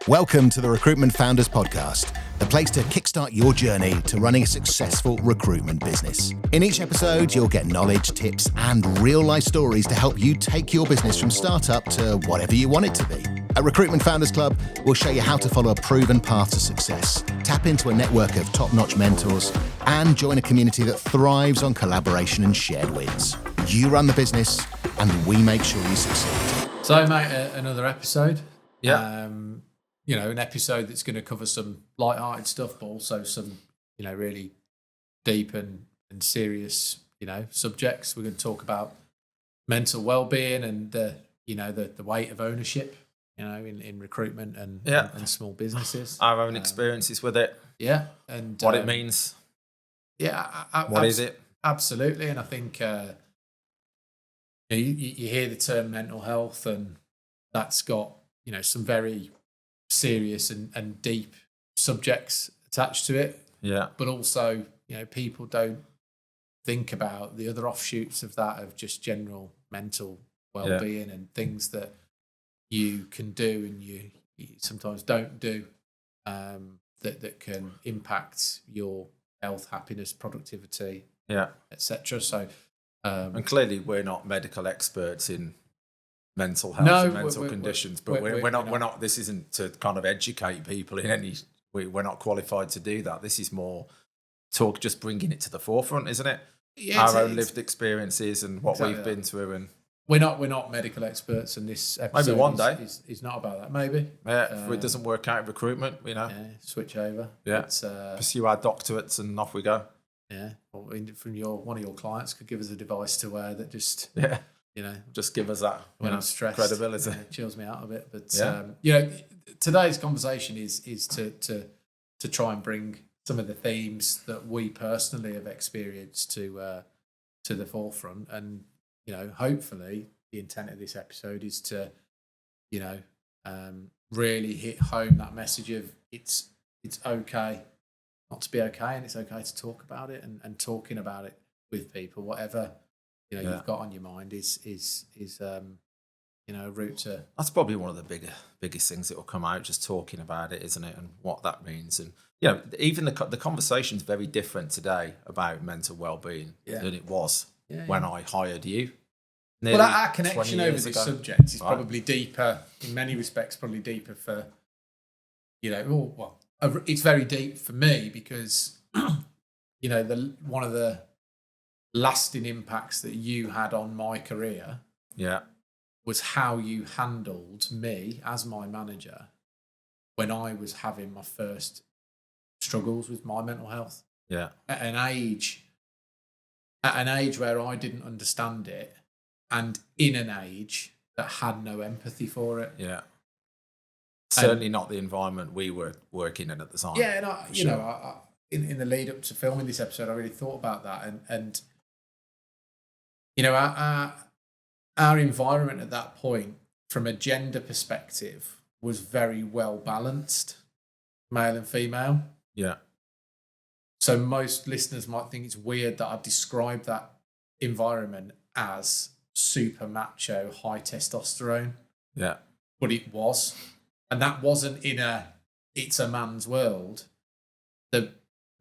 Welcome to the Recruitment Founders Podcast, the place to kickstart your journey to running a successful recruitment business. In each episode, you'll get knowledge, tips, and real-life stories to help you take your business from startup to whatever you want it to be. At Recruitment Founders Club, we'll show you how to follow a proven path to success, tap into a network of top-notch mentors, and join a community that thrives on collaboration and shared wins. You run the business, and we make sure you succeed. So, mate, another episode. Yeah. An episode that's going to cover some light-hearted stuff, but also some, really deep and serious, subjects. We're going to talk about mental well-being and the weight of ownership, in recruitment and small businesses. Our own experiences with it. Yeah. And what it means. Yeah. What is it? Absolutely. And I think you hear the term mental health, and that's got, some very serious and deep subjects attached to it. Yeah. But also, people don't think about the other offshoots of that, of just general mental well-being and things that you can do and you sometimes don't do that can impact your health, happiness, productivity, etc. So, and clearly we're not medical experts in mental health and mental conditions, but we're not. This isn't to kind of educate people in any. We're not qualified to do that. This is more just bringing it to the forefront, isn't it? Yeah, our own lived experiences and what we've been through, and we're not medical experts. And this episode maybe one day is not about that. Maybe if it doesn't work out in recruitment, switch over. Pursue our doctorates and off we go. Yeah, or from one of your clients could give us a device to wear that just just give us that when I'm stressed, credibility. Chills me out a bit. But today's conversation is to try and bring some of the themes that we personally have experienced to the forefront, and hopefully the intent of this episode is to really hit home that message of it's okay not to be okay, and it's okay to talk about it, and talking about it with people, whatever you've got on your mind is a route to. That's probably one of the biggest things that will come out, just talking about it, isn't it, and what that means. And even the conversation's very different today about mental well-being than it was when I hired you. Well, our connection over this subject is probably deeper in many respects. Probably deeper for it's very deep for me because one of the lasting impacts that you had on my career was how you handled me as my manager when I was having my first struggles with my mental health. Yeah. At an age where I didn't understand it, and in an age that had no empathy for it. Yeah. Certainly not the environment we were working in at the time. Yeah, and I in the lead up to filming this episode, I really thought about that, and our environment at that point, from a gender perspective, was very well balanced, male and female. Yeah. So most listeners might think it's weird that I've described that environment as super macho, high testosterone. Yeah. But it was. And that wasn't it's a man's world. The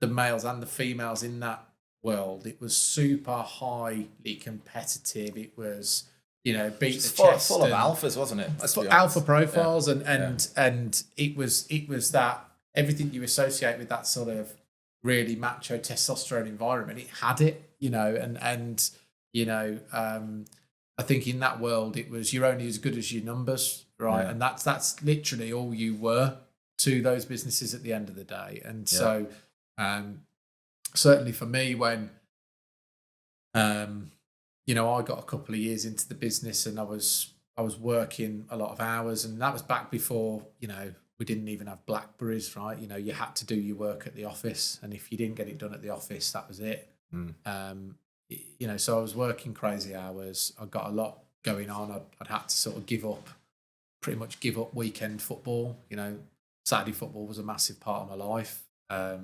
males and the females in that world, it was super highly competitive. It was, beat the chest. Full of alphas, wasn't it? Alpha profiles and it was that everything you associate with that sort of really macho testosterone environment, it had it, I think in that world it was you're only as good as your numbers, right? Yeah. And that's literally all you were to those businesses at the end of the day. And so certainly for me, when I got a couple of years into the business and I was working a lot of hours, and that was back before we didn't even have Blackberries, right? You had to do your work at the office, and if you didn't get it done at the office, that was it. So I was working crazy hours. I got a lot going on. I'd had to sort of pretty much give up weekend football. Saturday football was a massive part of my life. I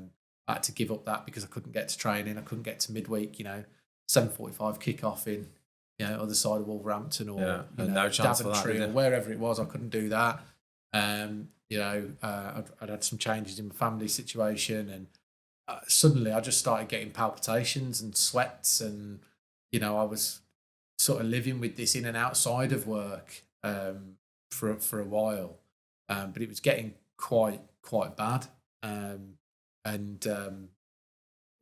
had to give up that because I couldn't get to training. I couldn't get to midweek, 7:45 kickoff in, other side of Wolverhampton or no chance for that, Daventry or wherever it was. I couldn't do that. I'd had some changes in my family situation, and suddenly I just started getting palpitations and sweats, and I was sort of living with this in and outside of work for a while, but it was getting quite bad, I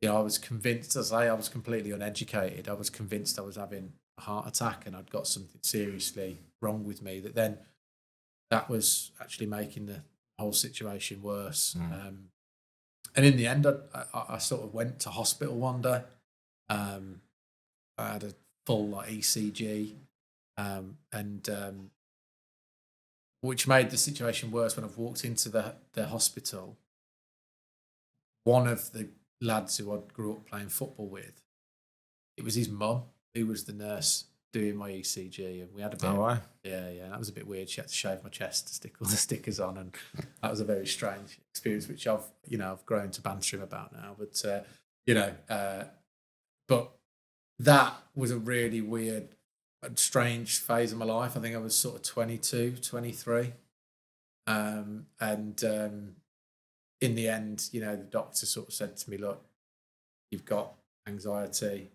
was convinced, as I was completely uneducated. I was convinced I was having a heart attack and I'd got something seriously wrong with me. That was actually making the whole situation worse. And in the end, I sort of went to hospital one day. I had a full ECG, which made the situation worse. When I've walked into the hospital, one of the lads who I grew up playing football with, it was his mum who was the nurse doing my ECG, and we had a bit. Oh, wow. Yeah, that was a bit weird. She had to shave my chest to stick all the stickers on, and that was a very strange experience, which I've grown to banter him about now. But but that was a really weird and strange phase of my life. I think I was sort of 22, 23, in the end, the doctor sort of said to me, "Look, you've got anxiety.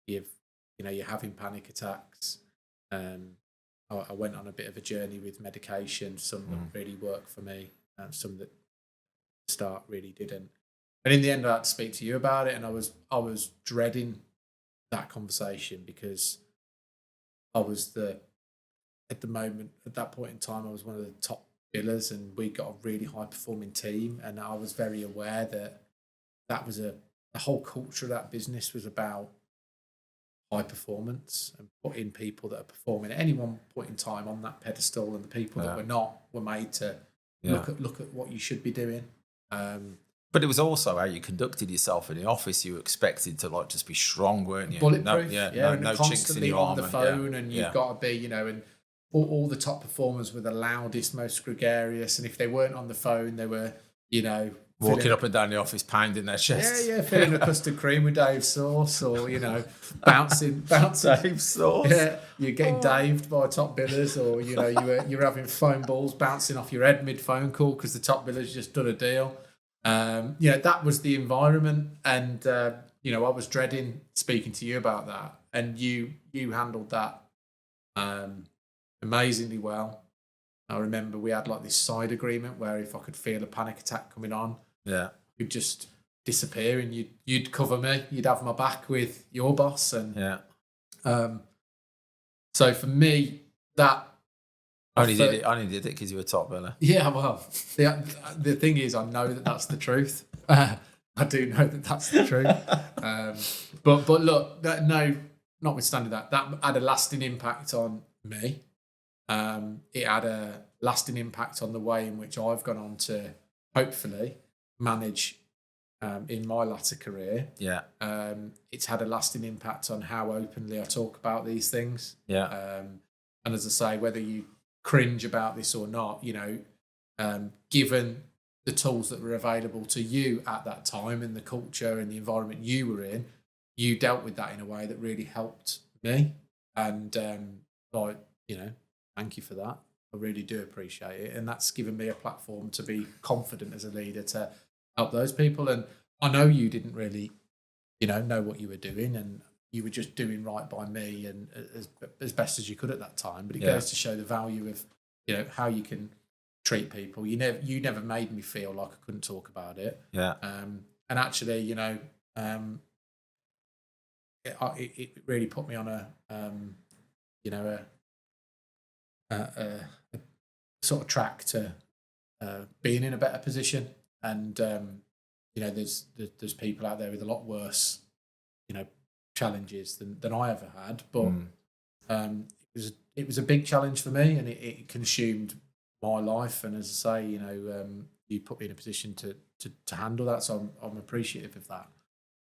You're having panic attacks." I went on a bit of a journey with medication, some that really worked for me, some that start really didn't. And in the end, I had to speak to you about it, and I was dreading that conversation because I was at that point in time, I was one of the top billers, and we got a really high performing team, and I was very aware that was the whole culture of that business was about high performance and putting people that are performing at any one point in time on that pedestal, and the people that were not were made to look at what you should be doing. But it was also how you conducted yourself in the office. You were expected to just be strong, weren't you? Bulletproof, no chinks in your armor. On the phone, and you've got to be, and all the top performers were the loudest, most gregarious, and if they weren't on the phone, they were, walking up and down the office, pounding their chest. Filling a custard cream with Dave's sauce, or bouncing. Dave's sauce. Yeah, you're getting daved by top billers, or you're having foam balls bouncing off your head mid phone call because the top billers just done a deal. That was the environment, and I was dreading speaking to you about that, and you handled that amazingly well. I remember we had this side agreement where if I could feel a panic attack coming on, you'd just disappear, and you'd cover me. You'd have my back with your boss, and so for me, that I only did it because you were top biller. Yeah, well, the thing is, I know that that's the truth. I do know that that's the truth. But look, notwithstanding that had a lasting impact on me. It had a lasting impact on the way in which I've gone on to hopefully manage in my latter career. Yeah. It's had a lasting impact on how openly I talk about these things. Yeah. And as I say, whether you cringe about this or not, given the tools that were available to you at that time and the culture and the environment you were in, you dealt with that in a way that really helped me. And thank you for that. I really do appreciate it. And that's given me a platform to be confident as a leader to help those people. And I know you didn't really, know what you were doing, and you were just doing right by me and as best as you could at that time. But it goes to show the value of, how you can treat people. You never made me feel like I couldn't talk about it. Yeah. And actually, it really put me on a sort of track to being in a better position. And there's people out there with a lot worse challenges than I ever had, but it was a big challenge for me, and it consumed my life. And as I say, you put me in a position to handle that, so I'm appreciative of that.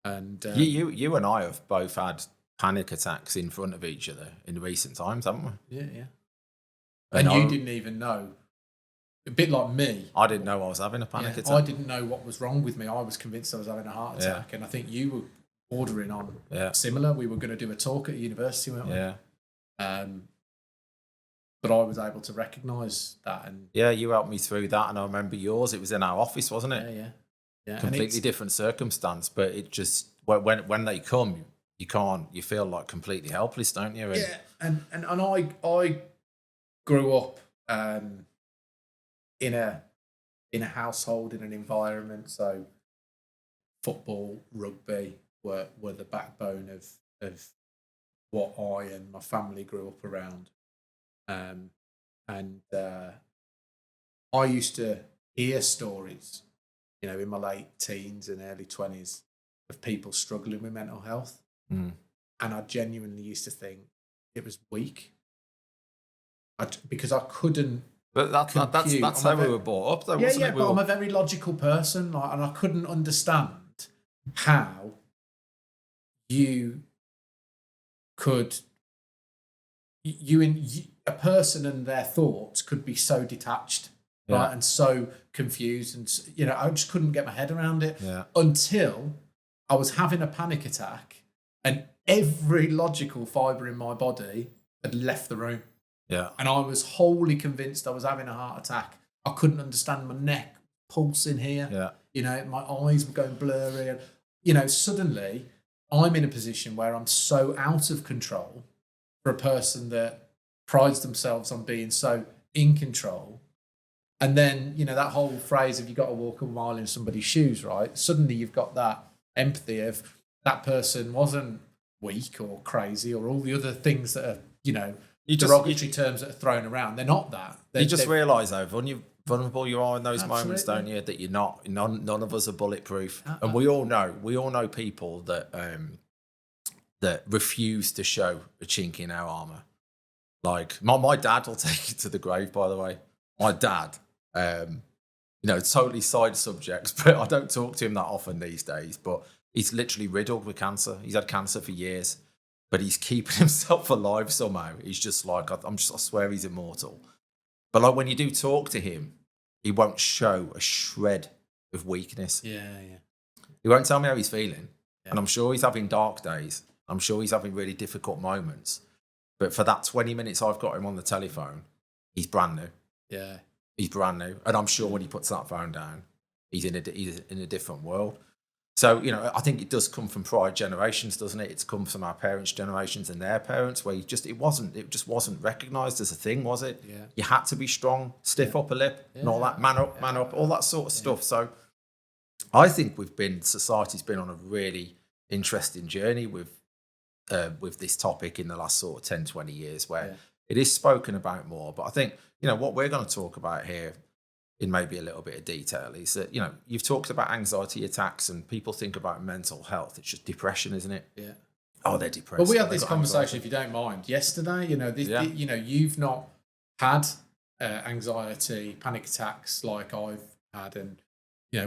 And you and I have both had panic attacks in front of each other in recent times, haven't we? Yeah. And you didn't even know. A bit like me. I didn't know I was having a panic attack. I didn't know what was wrong with me. I was convinced I was having a heart attack. And I think you were bordering on similar. We were going to do a talk at university, weren't we? Yeah. but I was able to recognise that. And yeah, you helped me through that, and I remember yours. It was in our office, wasn't it? Yeah. Completely different circumstance, but it just when they come, you feel like completely helpless, don't you? And I grew up in a household, in an environment, so football, rugby were the backbone of what I and my family grew up around. I used to hear stories, in my late teens and early 20s of people struggling with mental health. And I genuinely used to think it was weak. Because I couldn't. But that's how we were brought up, though, wasn't it? But I'm a very logical person, and I couldn't understand how you could, a person and their thoughts could be so detached, right, and so confused, and I just couldn't get my head around it until I was having a panic attack, and every logical fibre in my body had left the room. Yeah. And I was wholly convinced I was having a heart attack. I couldn't understand my neck pulsing here. Yeah. My eyes were going blurry. And, suddenly I'm in a position where I'm so out of control for a person that prides themselves on being so in control. And then, that whole phrase of you got to walk a mile in somebody's shoes, right? Suddenly you've got that empathy of that person wasn't weak or crazy or all the other things that are, derogatory terms that are thrown around. They're not that. You just realise how vulnerable you are in those moments, don't you? That you're not. None of us are bulletproof, and we all know people that that refuse to show a chink in our armour. Like my dad will take it to the grave. By the way, my dad, totally side subjects, but I don't talk to him that often these days. But he's literally riddled with cancer. He's had cancer for years. But he's keeping himself alive somehow. He's just like, I swear he's immortal. But like when you do talk to him, he won't show a shred of weakness. Yeah. He won't tell me how he's feeling. Yeah. And I'm sure he's having dark days. I'm sure he's having really difficult moments. But for that 20 minutes I've got him on the telephone, he's brand new. Yeah. He's brand new. And I'm sure when he puts that phone down, he's in a different world. So, I think it does come from prior generations, doesn't it? It's come from our parents' generations and their parents, where it just wasn't recognised as a thing, was it? Yeah. You had to be strong, stiff upper lip, and all that, man up, all that sort of stuff. So I think society's been on a really interesting journey with this topic in the last sort of 10, 20 years, where it is spoken about more. But I think, what we're going to talk about here in maybe a little bit of detail is that, you've talked about anxiety attacks and people think about mental health. It's just depression, isn't it? Yeah. Oh, they're depressed. Well, we had this conversation, if you don't mind, yesterday. You've not had anxiety, panic attacks like I've had. And,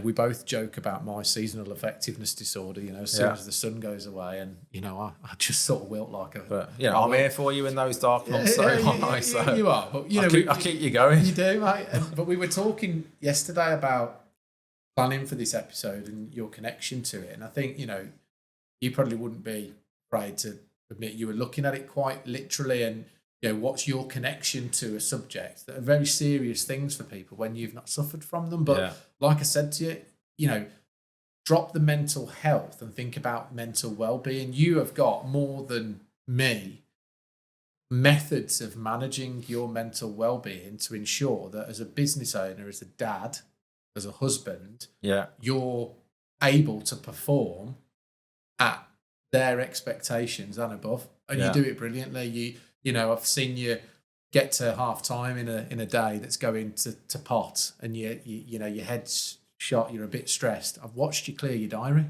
we both joke about my seasonal affectiveness disorder, as soon as the sun goes away, and, I just sort of wilt like a... But, I'm here for you in those dark months. So you are. But, I keep you going. You do, mate. But we were talking yesterday about planning for this episode and your connection to it. And I think, you probably wouldn't be afraid to admit you were looking at it quite literally, and, what's your connection to a subject that are very serious things for people when you've not suffered from them. But like I said to you, drop the mental health and think about mental well-being. You have got, more than me, methods of managing your mental well-being to ensure that as a business owner, as a dad, as a husband, you're able to perform at their expectations and above. And you do it brilliantly. I've seen you get to half time in a day that's going to pot, and your head's shot, you're a bit stressed. I've watched you clear your diary.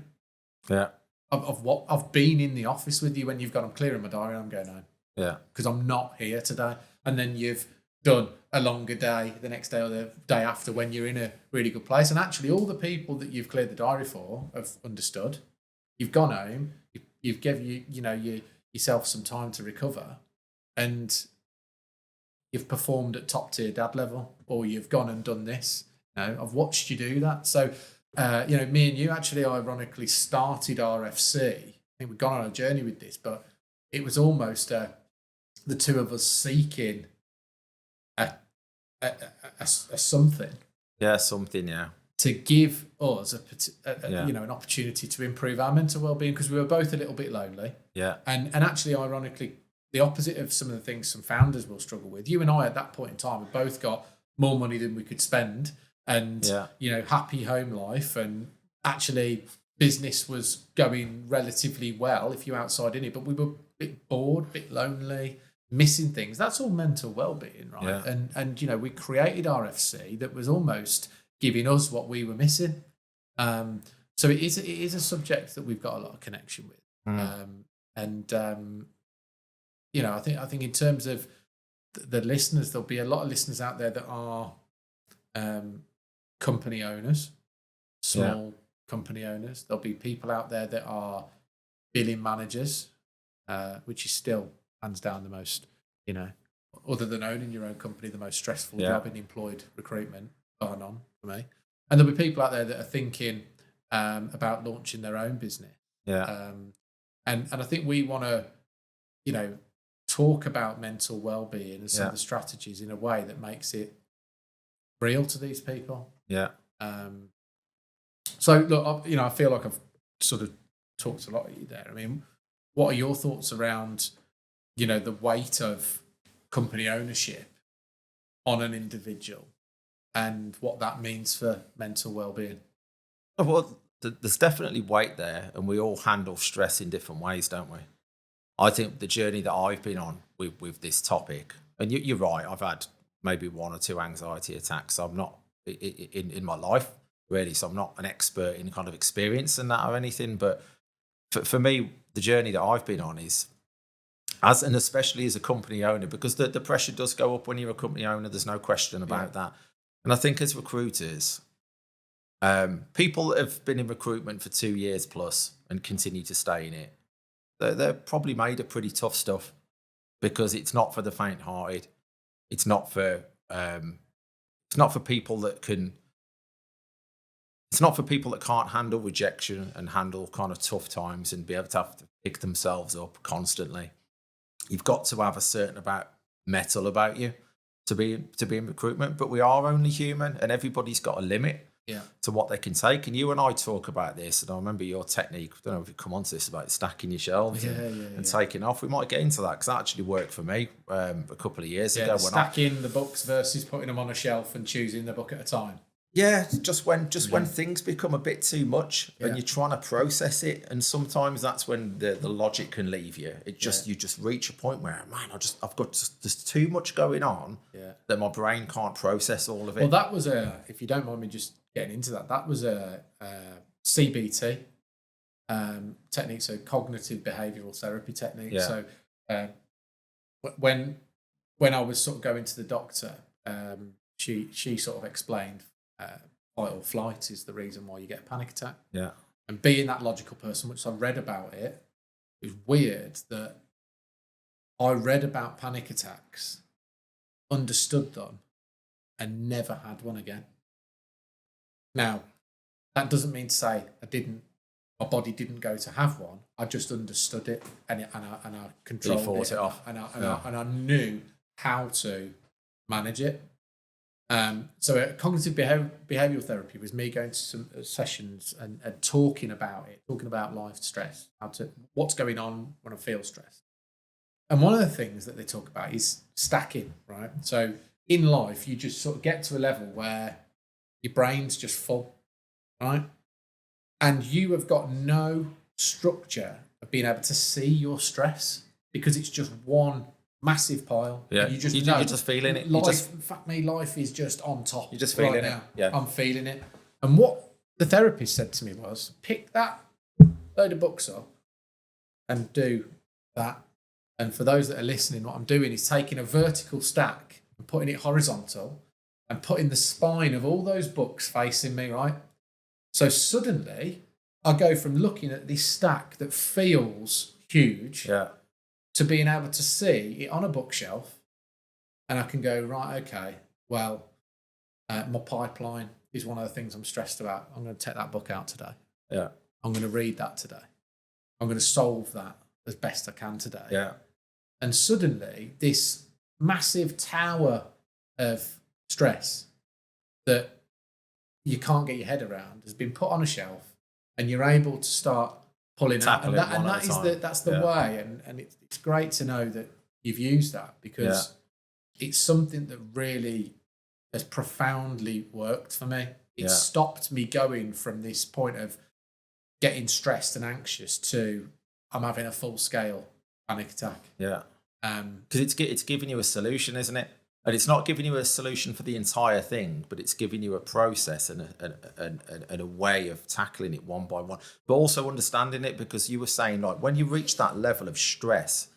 Yeah. I've been in the office with you when you've gone, I'm clearing my diary, I'm going home. Yeah. Because I'm not here today. And then you've done a longer day the next day or the day after when you're in a really good place. And actually all the people that you've cleared the diary for have understood. You've gone home, you've given yourself some time to recover, and you've performed at top tier dad level, or you've gone and done this. I've watched you do that. So, me and you actually ironically started RFC. I think we've gone on a journey with this, but it was almost the two of us seeking a something. Yeah, something. Yeah. To give us an opportunity to improve our mental well-being, because we were both a little bit lonely. Yeah. And actually, ironically, the opposite of some of the things some founders will struggle with. You and I, at that point in time, have both got more money than we could spend, and happy home life, and actually business was going relatively well if you're outside in it. But we were a bit bored, a bit lonely, missing things. That's all mental well-being, right? Yeah. And we created RFC that was almost giving us what we were missing. So it is a subject that we've got a lot of connection with. I think in terms of the listeners, there'll be a lot of listeners out there that are company owners, small company owners. There'll be people out there that are billing managers, which is still hands down the most, other than owning your own company, the most stressful job in employed recruitment, bar none for me. And there'll be people out there that are thinking about launching their own business. Yeah. And I think we want to, talk about mental well-being and some of the strategies in a way that makes it real to these people. Yeah. So look, I feel like I've sort of talked a lot at you there. I mean, what are your thoughts around, the weight of company ownership on an individual and what that means for mental well-being? Well, there's definitely weight there, and we all handle stress in different ways, don't we? I think the journey that I've been on with this topic, and you're right, I've had maybe 1 or 2 anxiety attacks. I'm not in my life, really, so I'm not an expert in kind of experience in that or anything. But for me, the journey that I've been on is, and especially as a company owner, because the pressure does go up when you're a company owner, there's no question about that. And I think as recruiters, people that have been in recruitment for 2 years plus and continue to stay in it, they're probably made of pretty tough stuff, because it's not for the faint-hearted. It's not for people that can. It's not for people that can't handle rejection and handle kind of tough times and be able to have to pick themselves up constantly. You've got to have a certain metal about you to be in recruitment, but we are only human, and everybody's got a limit to what they can take. And you and I talk about this, and I remember your technique, I don't know if you come on to this, about stacking your shelves and taking off. We might get into that, because that actually worked for me a couple of years ago. Stacking the books versus putting them on a shelf and choosing the book at a time. Yeah, just when things become a bit too much and you're trying to process it, and sometimes that's when the logic can leave you. You just reach a point where, man, there's too much going on that my brain can't process all of it. Well, that was if you don't mind me just getting into that was a CBT technique, so cognitive behavioural therapy technique. Yeah. So when I was sort of going to the doctor, she sort of explained fight or flight is the reason why you get a panic attack. Yeah. And being that logical person, which I read about it was weird that I read about panic attacks, understood them, and never had one again. Now, that doesn't mean to say my body didn't go to have one. I just understood it, and I controlled it off, and I knew how to manage it. So cognitive behavioural therapy was me going to some sessions and talking about life stress, what's going on when I feel stressed. And one of the things that they talk about is stacking, right? So in life, you just sort of get to a level where your brain's just full, right? And you have got no structure of being able to see your stress, because it's just one massive pile. Yeah, and you're just feeling it. Life is just on top. You're just feeling now. it. Yeah, I'm feeling it. And what the therapist said to me was, pick that load of books up and do that. And for those that are listening, what I'm doing is taking a vertical stack and putting it horizontal and putting the spine of all those books facing me, right? So suddenly I go from looking at this stack that feels huge to being able to see it on a bookshelf, and I can go, right, okay, well, my pipeline is one of the things I'm stressed about. I'm going to take that book out today. Yeah. I'm going to read that today. I'm going to solve that as best I can today. Yeah. And suddenly this massive tower of stress that you can't get your head around has been put on a shelf, and you're able to start pulling out. And that's the way. And it's great to know that you've used that, because it's something that really has profoundly worked for me. It stopped me going from this point of getting stressed and anxious to I'm having a full scale panic attack. Yeah. Because it's giving you a solution, isn't it? And it's not giving you a solution for the entire thing, but it's giving you a process and a way of tackling it one by one, but also understanding it, because you were saying, like, when you reach that level of stress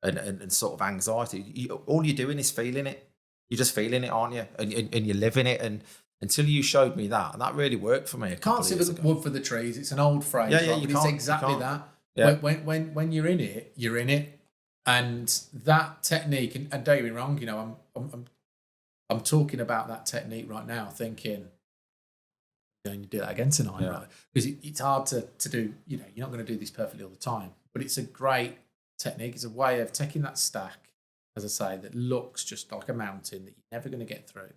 and sort of anxiety, all you're doing is feeling it. You're just feeling it, aren't you? And you're living it. And until you showed me that, and that really worked for me. Can't see the wood for the trees. It's an old phrase, but it's exactly that. Yeah. When you're in it, you're in it. And that technique, and don't get me wrong, you know, I'm talking about that technique right now, thinking, going to do that again tonight, right? Because it's hard to do. You know, you're not going to do this perfectly all the time, but it's a great technique. It's a way of taking that stack, as I say, that looks just like a mountain that you're never going to get through,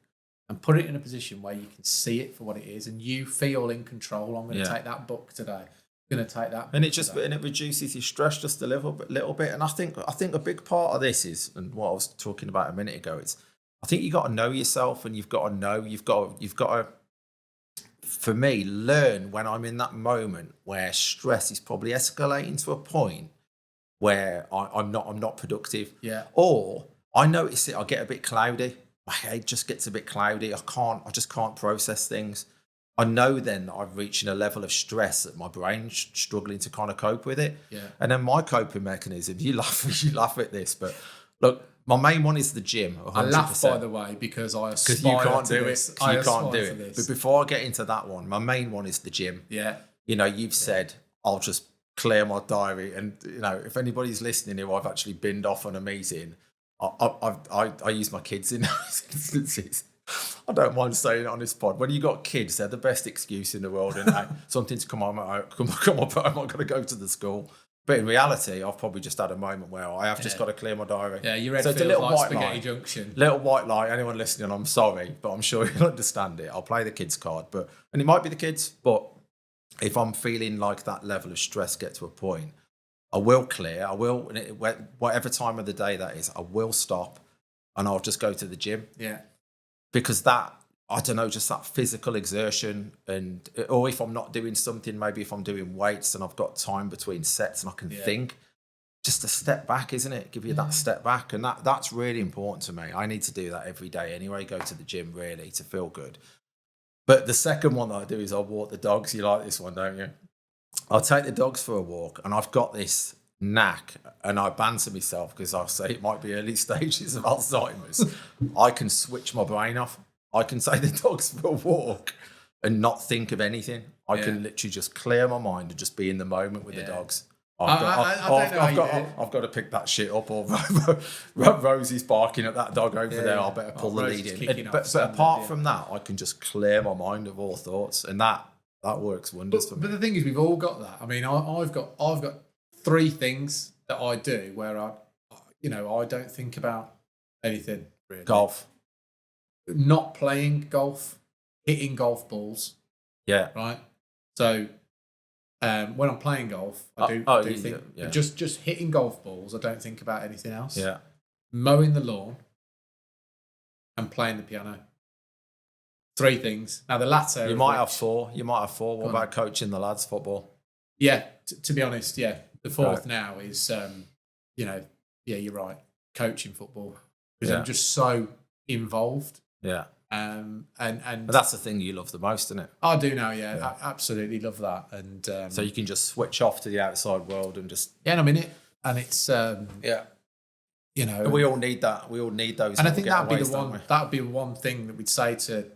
and put it in a position where you can see it for what it is, and you feel in control. I'm going to take that book today. Going to take that, and it reduces your stress just a little bit. And I think a big part of this is, and what I was talking about a minute ago, it's, I think you got to know yourself, and you've got to, for me, learn when I'm in that moment where stress is probably escalating to a point where I'm not productive. Yeah. Or I notice it, I get a bit cloudy. My head just gets a bit cloudy. I just can't process things. I know then that I'm reaching a level of stress that my brain's struggling to kind of cope with it. Yeah. And then my coping mechanism, you laugh at this, but look, my main one is the gym. 100%. I laugh, by the way, because I aspire you can't to do this. it. You can't do it. But before I get into that one, my main one is the gym. Yeah. You know, you've said, I'll just clear my diary. And, you know, if anybody's listening who I've actually binned off on a meeting, I use my kids in those instances. I don't mind saying it on this pod. When you got kids, they're the best excuse in the world, and something to come up, I'm not going to go to the school. But in reality, I've probably just had a moment where I have just got to clear my diary. Yeah, your head feels like Spaghetti Junction. Little white light. Anyone listening, I'm sorry, but I'm sure you'll understand it. I'll play the kids card, and it might be the kids, but if I'm feeling like that level of stress get to a point, I will clear. Whatever time of the day that is, I will stop, and I'll just go to the gym. Yeah. Because that, I don't know, just that physical exertion, or if I'm not doing something, maybe if I'm doing weights and I've got time between sets and I can think, just a step back, isn't it? Give you that step back. And that's really important to me. I need to do that every day anyway, go to the gym really to feel good. But the second one that I do is I'll walk the dogs. You like this one, don't you? I'll take the dogs for a walk, and I've got this knack, and I banter myself because I say it might be early stages of Alzheimer's. I can switch my brain off. I can take the dogs for a walk and not think of anything. I can literally just clear my mind and just be in the moment with the dogs. I've got to pick that shit up, or Rosie's barking at that dog over there. I better pull the lead in. But apart from that, I can just clear my mind of all thoughts, and that works wonders for me. But the thing is, we've all got that. I mean, I've got 3 things that I do where I don't think about anything really. Golf. Not playing golf, hitting golf balls. Yeah. Right. So when I'm playing golf, I do think just hitting golf balls. I don't think about anything else. Yeah. Mowing the lawn and playing the piano. 3 things. Now the latter. You might have 4. What about coaching the lads football? Yeah. To be honest, yeah. The 4th now is, you're right. Coaching football, because I'm just so involved. Yeah. And but that's the thing you love the most, isn't it? I do now. Yeah. I absolutely love that. And so you can just switch off to the outside world and just and I'm in it, and it's and we all need that. We all need those. And I think that'd be the one. That'd be one thing that we'd say to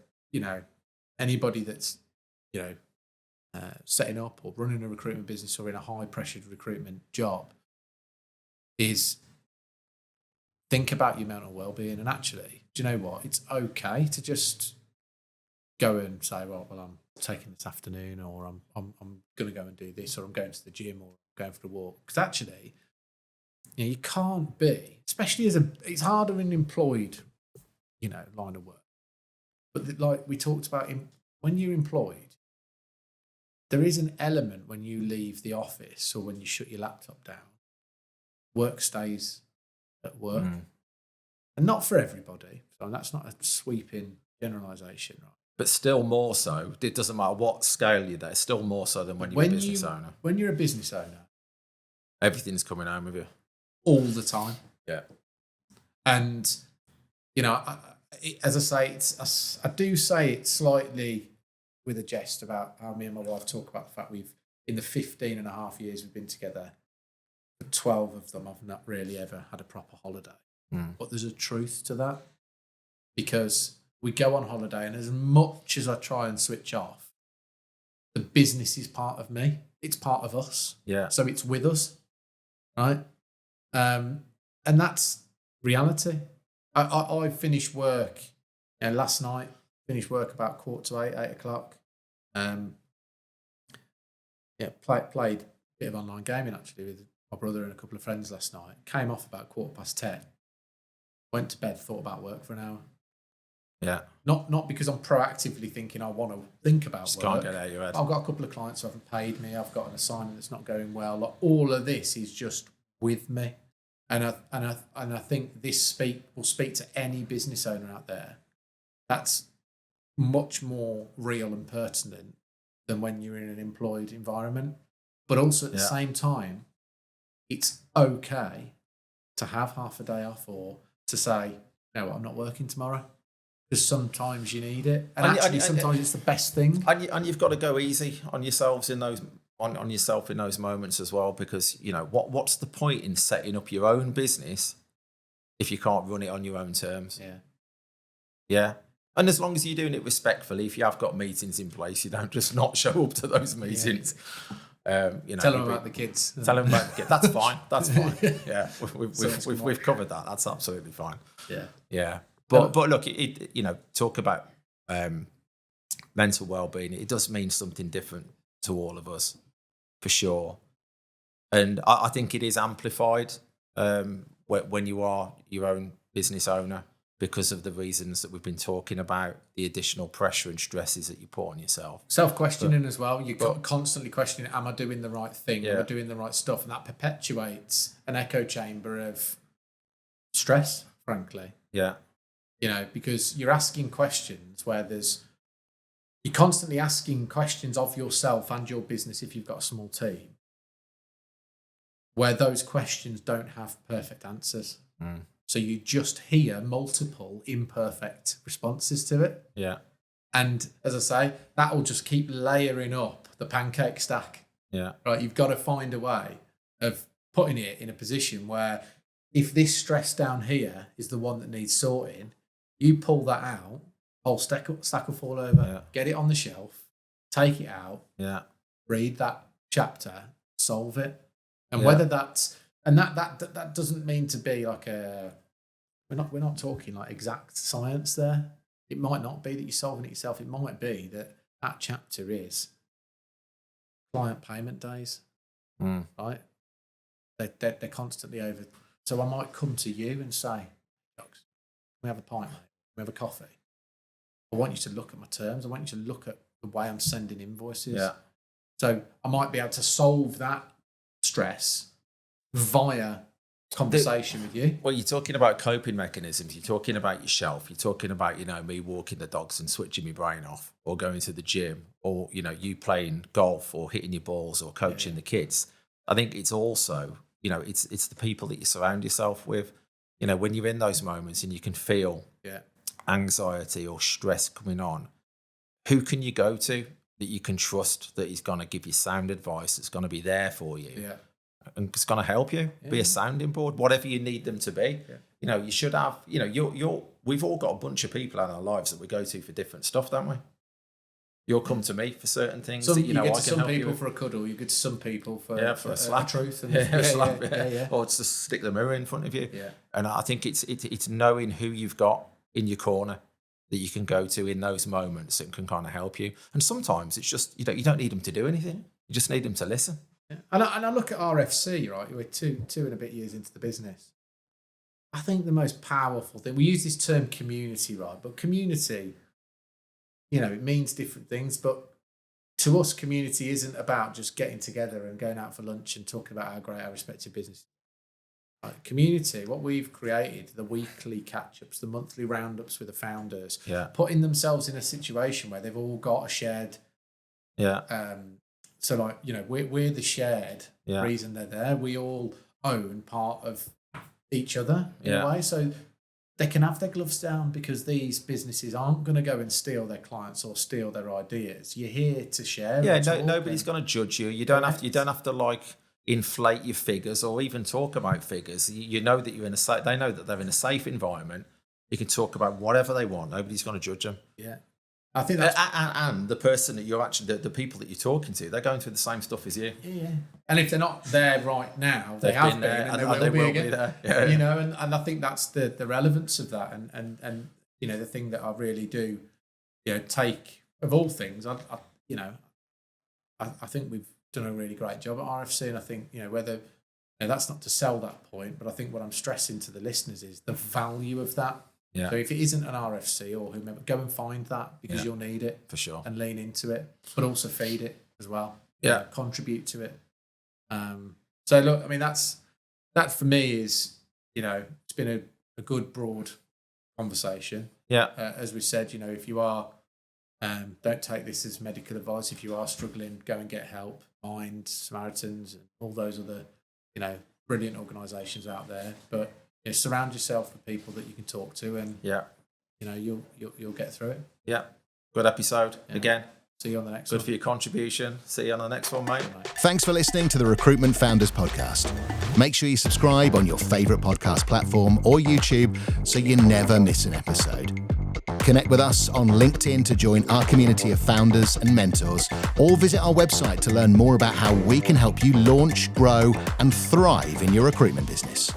anybody that's setting up or running a recruitment business or in a high-pressured recruitment job is think about your mental well-being. And actually, do you know what? It's okay to just go and say, well, I'm taking this afternoon, or I'm going to go and do this, or I'm going to the gym, or I'm going for a walk. Because actually, you can't be, especially it's harder in employed, line of work. But like we talked about, when you're employed, there is an element when you leave the office or when you shut your laptop down, work stays at work. And not for everybody. So that's not a sweeping generalisation, right? But still more so. It doesn't matter what scale you're there. Still more so than when you're a business owner. When you're a business owner, everything's coming home with you all the time. Yeah. And as I say, I do say it slightly with a jest about how me and my wife talk about the fact in the 15 and a half years we've been together, for 12 of them, I've not really ever had a proper holiday. But there's a truth to that, because we go on holiday, and as much as I try and switch off, the business is part of me. It's part of us. Yeah. So it's with us, right? And that's reality. I finished work last night. Finished work about 7:45, 8 o'clock. Played a bit of online gaming actually with my brother and a couple of friends last night. Came off about 10:15. Went to bed, thought about work for an hour. Yeah. Not because I'm proactively thinking I want to think about Just work. can't get out of your head. I've got a couple of clients who haven't paid me. I've got an assignment that's not going well. Like, all of this is just with me. And I think this will speak to any business owner out there. That's much more real and pertinent than when you're in an employed environment. But also at the same time, it's okay to have half a day off, or to say, no, I'm not working tomorrow. Because sometimes you need it. And sometimes it's the best thing. And you've got to go easy on yourselves in those on yourself in those moments as well, because what's the point in setting up your own business if you can't run it on your own terms? Yeah. And as long as you're doing it respectfully, if you have got meetings in place, you don't just not show up to those meetings. Tell them about the kids. Tell them about the kids. That's fine. That's fine. Yeah, we've covered that. That's absolutely fine. Yeah. But look, talk about mental well-being. It does mean something different to all of us, for sure. And I think it is amplified when you are your own business owner, because of the reasons that we've been talking about, the additional pressure and stresses that you put on yourself. Self-questioning as well. You're constantly questioning, am I doing the right thing? Am I doing the right stuff? And that perpetuates an echo chamber of stress, frankly. Yeah. Because you're asking questions where you're constantly asking questions of yourself and your business if you've got a small team, where those questions don't have perfect answers. So you just hear multiple imperfect responses to it. Yeah. And as I say, that will just keep layering up the pancake stack. Yeah. Right. You've got to find a way of putting it in a position where, if this stress down here is the one that needs sorting, you pull that out, whole stack will fall over, get it on the shelf, take it out, read that chapter, solve it. And whether that's, and that doesn't mean to be like we're not talking like exact science there. It might not be that you're solving it yourself. It might be that chapter is client payment days, right? They're constantly over. So I might come to you and say, "Docs, we have a pint, mate. We have a coffee. I want you to look at my terms. I want you to look at the way I'm sending invoices." Yeah. So I might be able to solve that stress via conversation with you. Well, you're talking about coping mechanisms. You're talking about yourself. You're talking about, me walking the dogs and switching my brain off, or going to the gym, or, you playing golf, or hitting your balls, or coaching the kids. I think it's also, it's the people that you surround yourself with. When you're in those moments and you can feel anxiety or stress coming on, who can you go to that you can trust, that is going to give you sound advice, that's going to be there for you? Yeah. And it's going to help you be a sounding board, whatever you need them to be. Yeah. You should have, we've all got a bunch of people in our lives that we go to for different stuff, don't we? You'll come to me for certain things. You get to some people for a cuddle. You get to some people for a slap. Truth. And, Or it's to stick the mirror in front of you. Yeah. And I think it's knowing who you've got in your corner that you can go to in those moments that can kind of help you. And sometimes it's just, you don't need them to do anything. You just need them to listen. Yeah. And I look at RFC, right? We're two and a bit years into the business. I think the most powerful thing, we use this term community, right? But community it means different things. But to us, community isn't about just getting together and going out for lunch and talking about how great our respective businesses. Like community, what we've created, the weekly catch-ups, the monthly roundups with the founders, putting themselves in a situation where they've all got a shared. So like, we're the shared reason they're there. We all own part of each other in a way. So they can have their gloves down because these businesses aren't going to go and steal their clients or steal their ideas. You're here to share. Nobody's going to judge you. You don't have to like inflate your figures or even talk about figures. You know that you're in a they know that they're in a safe environment. You can talk about whatever they want. Nobody's going to judge them. Yeah. I think that's... and the person that you're actually, the people that you're talking to, they're going through the same stuff as you. Yeah. And if they're not there right now, they have been there, and they will be again. There. And I think that's the relevance of that. And the thing that I really do, take of all things, I think we've done a really great job at RFC. And I think, whether that's not to sell that point, but I think what I'm stressing to the listeners is the value of that. Yeah. So if it isn't an RFC or whomever, go and find that because you'll need it for sure, and lean into it, but also feed it as well. Contribute to it. So look, I mean, that for me is, it's been a good broad conversation. Yeah. As we said, if you are, don't take this as medical advice. If you are struggling, go and get help. Mind, Samaritans, and all those other, brilliant organisations out there, but. Surround yourself with people that you can talk to, and you'll get through it. Yeah, good episode again. See you on the next one. Good for your contribution. See you on the next one, mate. Thanks for listening to the Recruitment Founders Podcast. Make sure you subscribe on your favourite podcast platform or YouTube so you never miss an episode. Connect with us on LinkedIn to join our community of founders and mentors, or visit our website to learn more about how we can help you launch, grow, and thrive in your recruitment business.